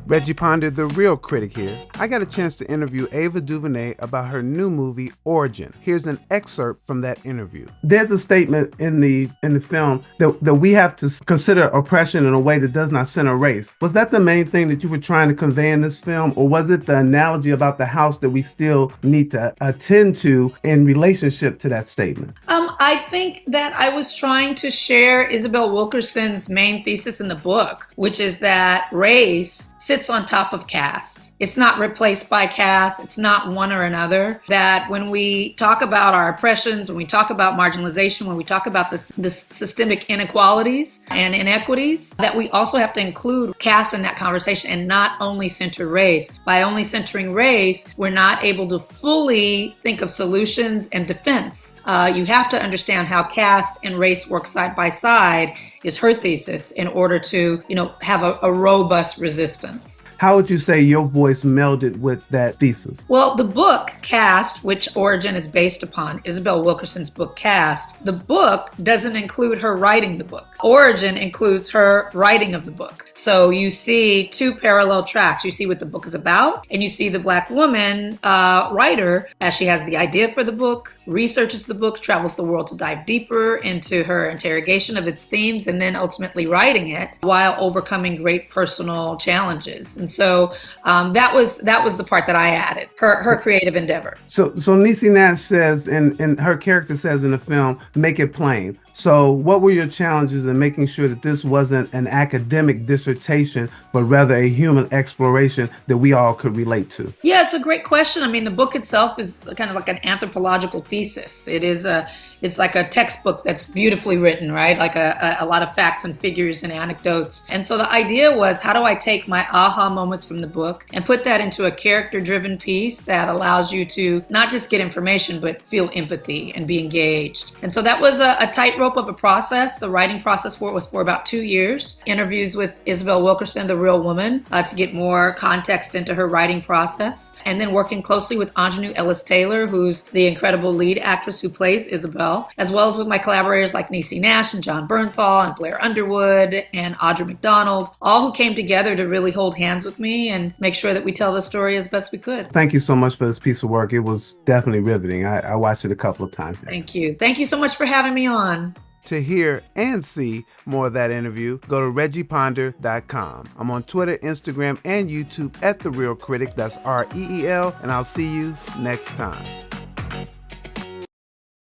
Reggie Ponder, the Reel Critic here. I got a chance to interview Ava DuVernay about her new movie, Origin. Here's an excerpt from that interview. There's a statement in the film that we have to consider oppression in a way that does not center race. Was that the main thing that you were trying to convey in this film, or was it the analogy about the house that we still need to attend to in relationship to that statement? I think that I was trying to share Isabel Wilkerson's main thesis in the book, which is that race sits on top of caste. It's not replaced by caste. It's not one or another. That when we talk about our oppressions, when we talk about marginalization, when we talk about the systemic inequalities and inequities, that we also have to include caste in that conversation and not only center race. By only centering race, we're not able to fully think of solutions and defense. You have to understand how caste and race work side by side is her thesis in order to, have a robust resistance. How would you say your voice melded with that thesis? Well, the book Caste, which Origin is based upon, Isabel Wilkerson's book Caste, the book doesn't include her writing the book. Origin includes her writing of the book. So you see two parallel tracks. You see what the book is about, and you see the Black woman writer as she has the idea for the book, researches the book, travels the world to dive deeper into her interrogation of its themes, and then ultimately writing it while overcoming great personal challenges. And so that was the part that I added, her creative endeavor. So Niecy Nash says, and her character says in the film, make it plain. So what were your challenges in making sure that this wasn't an academic dissertation, but rather a human exploration that we all could relate to? Yeah, it's a great question. I mean, the book itself is kind of like an anthropological thesis. It's like a textbook that's beautifully written, right? Like a lot of facts and figures and anecdotes. And so the idea was, how do I take my aha moments from the book and put that into a character-driven piece that allows you to not just get information, but feel empathy and be engaged. And so that was a tightrope of a process. The writing process for it was for about 2 years. Interviews with Isabel Wilkerson, the real woman, to get more context into her writing process. And then working closely with Anjanou Ellis-Taylor, who's the incredible lead actress who plays Isabel, as well as with my collaborators like Niecy Nash and John Bernthal and Blair Underwood and Audra McDonald, all who came together to really hold hands with me and make sure that we tell the story as best we could. Thank you so much for this piece of work. It was definitely riveting. I watched it a couple of times. Thank you. Thank you so much for having me on. To hear and see more of that interview, go to ReggiePonder.com. I'm on Twitter, Instagram, and YouTube at The Reel Critic. That's REEL, and I'll see you next time.